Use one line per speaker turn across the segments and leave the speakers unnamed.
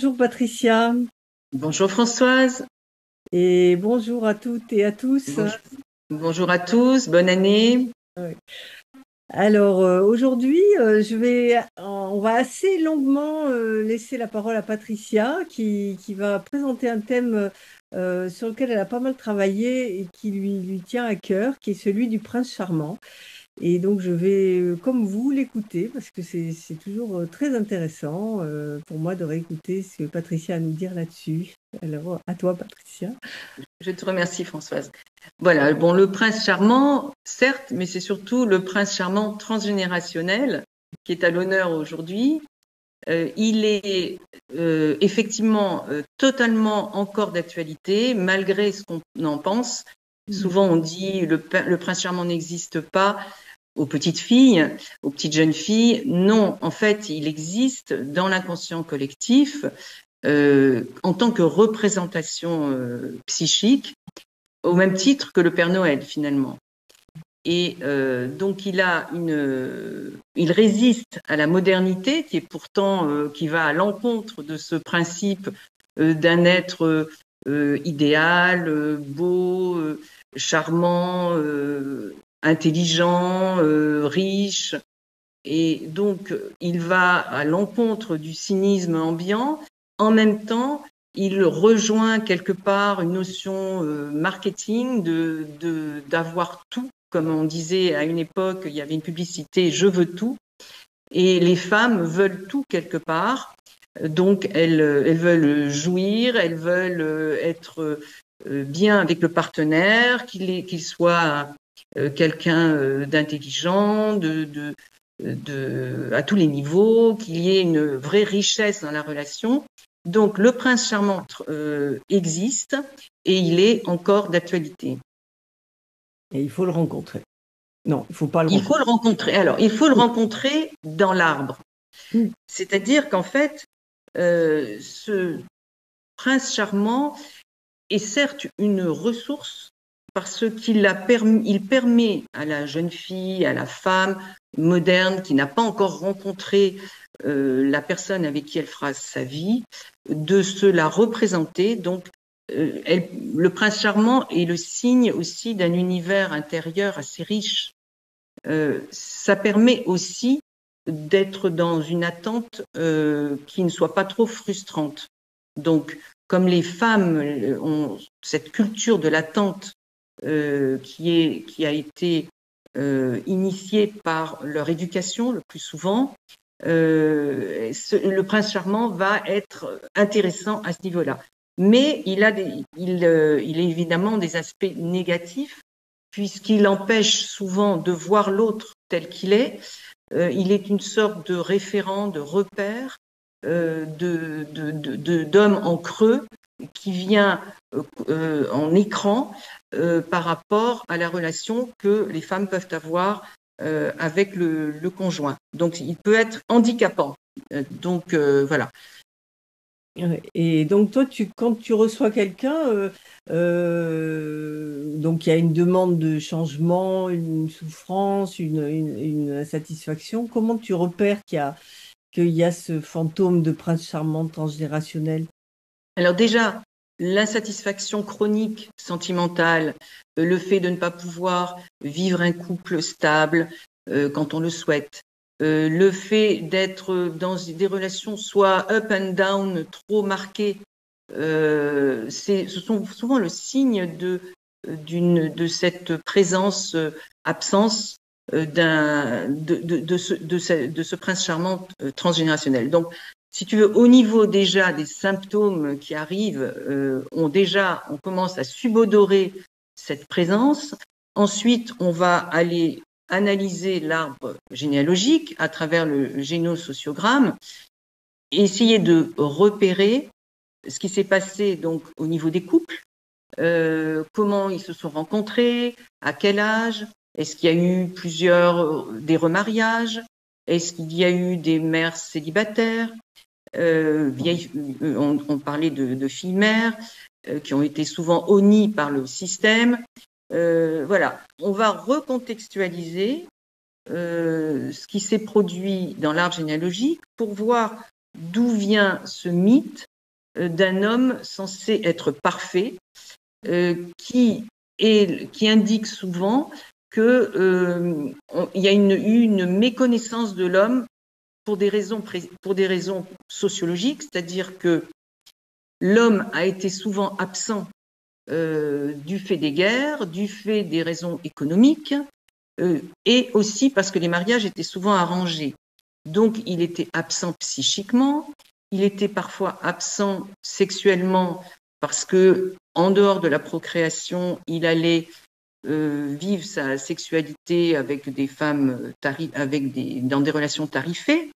Bonjour Patricia
Bonjour Françoise,
et bonjour à toutes et à tous.
bonjour, bonjour à tous, bonne année.
Ouais. Alors aujourd'hui, on va assez longuement laisser la parole à Patricia qui va présenter un thème sur lequel elle a pas mal travaillé et qui lui tient à cœur, qui est celui du prince charmant. Et donc, je vais, comme vous, l'écouter parce que c'est toujours très intéressant pour moi de réécouter ce que Patricia a à nous dire là-dessus. Alors, à toi, Patricia.
Je te remercie Françoise. Voilà, bon, le prince charmant, certes, mais c'est surtout le prince charmant transgénérationnel qui est à l'honneur aujourd'hui. Il est effectivement totalement encore d'actualité, malgré ce qu'on en pense.
Mhm.
Souvent, on dit le prince charmant n'existe pas aux petites filles, aux petites jeunes filles. Non, en fait, il existe dans l'inconscient collectif en tant que représentation psychique, au même titre que le Père Noël finalement. Et donc il résiste à la modernité qui est pourtant qui va à l'encontre de ce principe d'un être idéal, beau, charmant, intelligent, riche. Et donc, il va à l'encontre du cynisme ambiant. En même temps, il rejoint quelque part une notion marketing d'avoir tout. Comme on disait à une époque, il y avait une publicité «Je veux tout». Et les femmes veulent tout quelque part. Donc, elles veulent jouir, elles veulent être bien avec le partenaire, qu'il soit quelqu'un d'intelligent, à tous les niveaux, qu'il y ait une vraie richesse dans la relation. Donc, le prince charmant existe et il est encore d'actualité.
Et il faut le rencontrer. Non, il faut pas le
Il
rencontrer.
faut le rencontrer. Alors, il faut le rencontrer dans l'arbre.
Mhm.
C'est-à-dire qu'en fait, ce prince charmant est certes une ressource parce il permet à la jeune fille, à la femme moderne qui n'a pas encore rencontré la personne avec qui elle fera sa vie, de se la représenter. Donc, le prince charmant est le signe aussi d'un univers intérieur assez riche. Ça permet aussi d'être dans une attente qui ne soit pas trop frustrante. Donc, comme les femmes ont cette culture de l'attente qui a été initiée par leur éducation le plus souvent, le prince charmant va être intéressant à ce niveau-là. Mais il a il a évidemment des aspects négatifs puisqu'il empêche souvent de voir l'autre tel qu'il est. Il est une sorte de référent, de repère, d'homme en creux qui vient en écran par rapport à la relation que les femmes peuvent avoir avec le conjoint. Donc, il peut être handicapant. Donc, voilà.
Ouais. Et donc toi, quand tu reçois quelqu'un, donc il y a une demande de changement, une souffrance, une insatisfaction, comment tu repères qu'il y a ce fantôme de prince charmant transgénérationnel?
Alors déjà, l'insatisfaction chronique sentimentale, le fait de ne pas pouvoir vivre un couple stable quand on le souhaite, le fait d'être dans des relations soit up and down trop marquées, ce sont souvent le signe de cette présence absence de ce prince charmant transgénérationnel. Donc, si tu veux, au niveau déjà des symptômes qui arrivent, on commence à subodorer cette présence. Ensuite, on va aller analyser l'arbre généalogique à travers le génosociogramme, essayer de repérer ce qui s'est passé donc au niveau des couples, comment ils se sont rencontrés, à quel âge, est-ce qu'il y a eu des remariages, est-ce qu'il y a eu des mères célibataires, on parlait de filles mères qui ont été souvent honnies par le système. Voilà, on va recontextualiser ce qui s'est produit dans l'arbre généalogique pour voir d'où vient ce mythe d'un homme censé être parfait, qui indique souvent qu'il y a eu une méconnaissance de l'homme pour des raisons sociologiques, c'est-à-dire que l'homme a été souvent absent du fait des guerres, du fait des raisons économiques, et aussi parce que les mariages étaient souvent arrangés. Donc, il était absent psychiquement, il était parfois absent sexuellement parce que, en dehors de la procréation, il allait vivre sa sexualité avec des femmes dans des relations tarifées.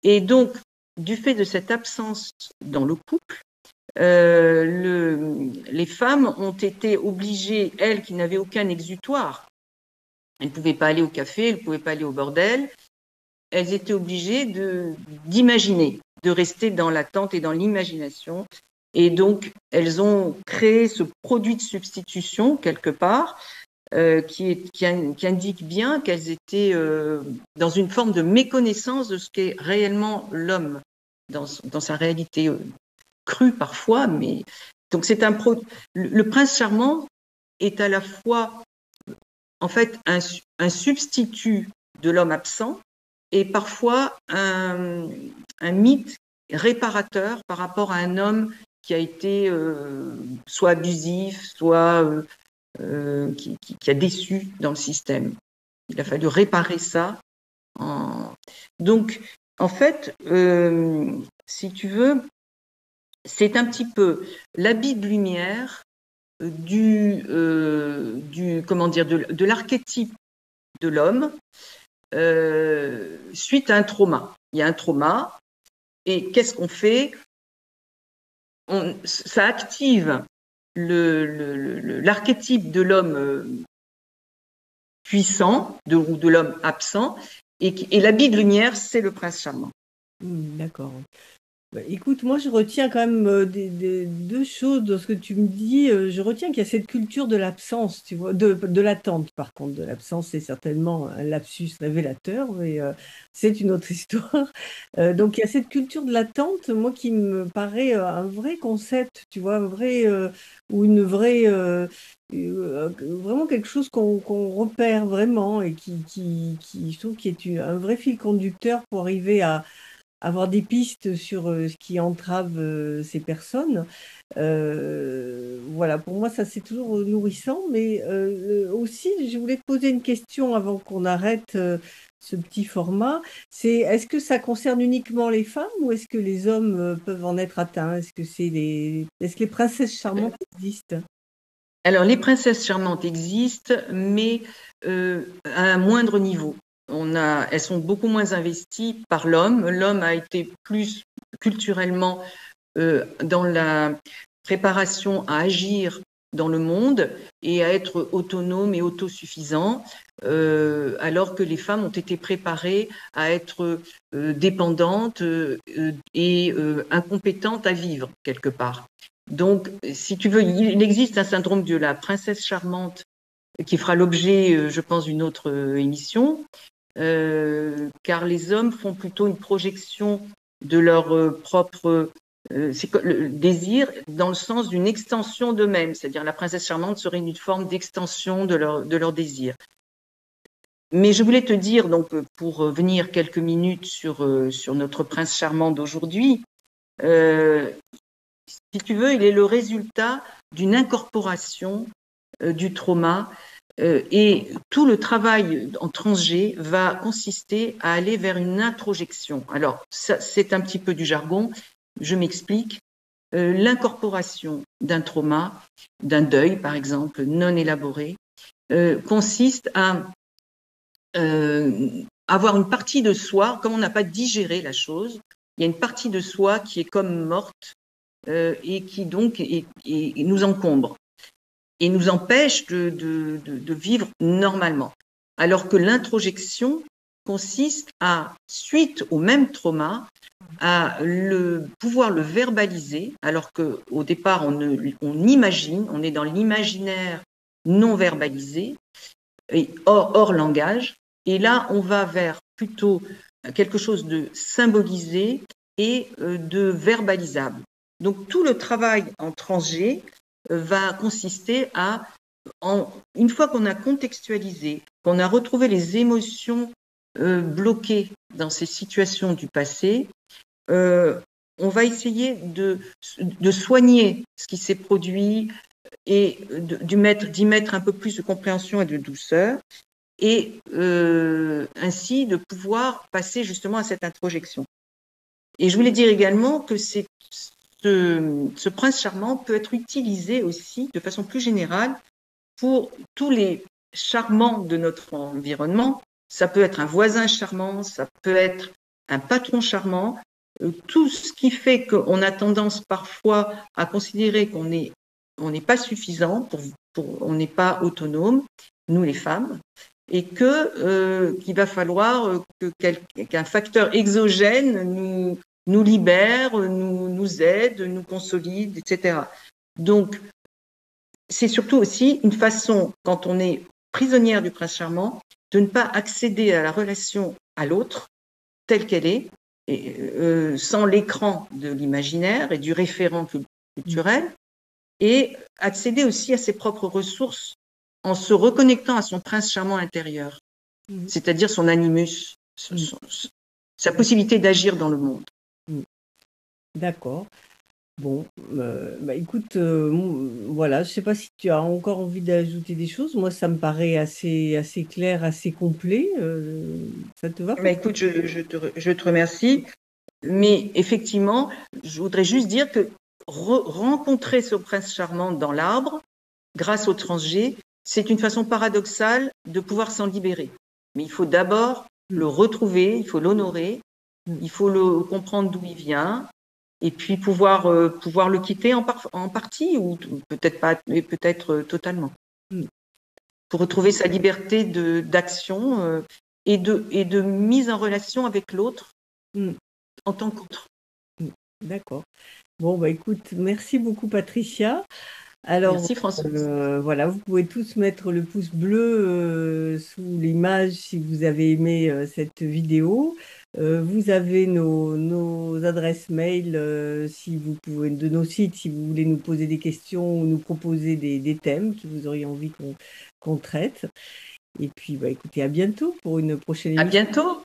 Et donc, du fait de cette absence dans le couple, les femmes ont été obligées, elles qui n'avaient aucun exutoire, elles ne pouvaient pas aller au café, elles ne pouvaient pas aller au bordel, elles étaient obligées d'imaginer, de rester dans l'attente et dans l'imagination. Et donc, elles ont créé ce produit de substitution, quelque part, qui indique bien qu'elles étaient dans une forme de méconnaissance de ce qu'est réellement l'homme, dans sa réalité crue parfois. Mais donc, le prince charmant est à la fois, en fait, un substitut de l'homme absent, et parfois un mythe réparateur par rapport à un homme qui a été soit abusif, soit qui a déçu dans le système. Il a fallu réparer ça. Donc, en fait, si tu veux, c'est un petit peu l'habit de lumière de l'archétype de l'homme suite à un trauma. Il y a un trauma, et qu'est-ce qu'on fait? Ça active l'archétype de l'homme puissant ou de l'homme absent, et l'habit de lumière, c'est le prince charmant.
D'accord. Bah, écoute, moi je retiens quand même deux choses dans ce que tu me dis. Je retiens qu'il y a cette culture de l'absence, tu vois, de l'attente. Par contre, de l'absence, c'est certainement un lapsus révélateur, mais c'est une autre histoire. Donc il y a cette culture de l'attente, moi qui me paraît un vrai concept, tu vois, un vrai ou une vraie vraiment quelque chose qu'on repère vraiment et je trouve qui est un vrai fil conducteur pour arriver à avoir des pistes sur ce qui entrave ces personnes. Voilà, pour moi, ça c'est toujours nourrissant, mais aussi, je voulais te poser une question avant qu'on arrête ce petit format. C'est, est-ce que ça concerne uniquement les femmes ou est-ce que les hommes peuvent en être atteints? Est-ce que les princesses charmantes existent?
Alors, les princesses charmantes existent, mais à un moindre niveau. Elles sont beaucoup moins investies par l'homme. L'homme a été plus culturellement dans la préparation à agir dans le monde et à être autonome et autosuffisant, alors que les femmes ont été préparées à être dépendantes et incompétentes à vivre quelque part. Donc, si tu veux, il existe un syndrome de la princesse charmante qui fera l'objet, je pense, d'une autre émission, car les hommes font plutôt une projection de leur propre le désir dans le sens d'une extension d'eux-mêmes, c'est-à-dire la princesse charmante serait une forme d'extension de leur désir. Mais je voulais te dire, donc, pour revenir quelques minutes sur notre prince charmant d'aujourd'hui, si tu veux, il est le résultat d'une incorporation du trauma, et tout le travail en transgé va consister à aller vers une introjection. Alors, ça, c'est un petit peu du jargon, je m'explique. L'incorporation d'un trauma, d'un deuil par exemple, non élaboré, consiste à avoir une partie de soi, comme on n'a pas digéré la chose, il y a une partie de soi qui est comme morte et qui donc nous encombre et nous empêche de vivre normalement. Alors que l'introjection consiste à, suite au même trauma, à pouvoir le verbaliser, alors qu'au départ, on imagine, on est dans l'imaginaire non verbalisé, et hors langage, et là, on va vers plutôt quelque chose de symbolisé et de verbalisable. Donc tout le travail en transgé va consister à, une fois qu'on a contextualisé, qu'on a retrouvé les émotions bloquées dans ces situations du passé, on va essayer de soigner ce qui s'est produit et d'y mettre un peu plus de compréhension et de douceur, et ainsi de pouvoir passer justement à cette introjection. Et je voulais dire également que ce prince charmant peut être utilisé aussi de façon plus générale pour tous les charmants de notre environnement. Ça peut être un voisin charmant, ça peut être un patron charmant, tout ce qui fait qu'on a tendance parfois à considérer qu'on n'est pas suffisant, on n'est pas autonome, nous les femmes, et qu'il va falloir qu'un facteur exogène nous libère, nous aide, nous consolide, etc. Donc, c'est surtout aussi une façon, quand on est prisonnière du prince charmant, de ne pas accéder à la relation à l'autre telle qu'elle est, sans l'écran de l'imaginaire et du référent culturel, et accéder aussi à ses propres ressources en se reconnectant à son prince charmant intérieur, c'est-à-dire son animus, sa possibilité d'agir dans le monde.
D'accord. Bon, écoute, voilà, je ne sais pas si tu as encore envie d'ajouter des choses. Moi, ça me paraît assez clair, assez complet. Ça te va?
Écoute, je te remercie. Mais effectivement, je voudrais juste dire que rencontrer ce prince charmant dans l'arbre, grâce au transgé, c'est une façon paradoxale de pouvoir s'en libérer. Mais il faut d'abord le retrouver, il faut l'honorer, il faut comprendre d'où il vient, et puis pouvoir le quitter en partie, ou peut-être pas, mais peut-être totalement. Pour retrouver sa liberté d'action et de mise en relation avec l'autre en tant qu'autre.
D'accord. Bon, écoute, merci beaucoup Patricia. Alors,
merci Françoise.
Voilà, vous pouvez tous mettre le pouce bleu sous l'image si vous avez aimé cette vidéo. Vous avez nos adresses mail si vous pouvez, de nos sites si vous voulez nous poser des questions ou nous proposer des thèmes que vous auriez envie qu'on traite. Et puis, écoutez, à bientôt pour une prochaine émission.
À bientôt.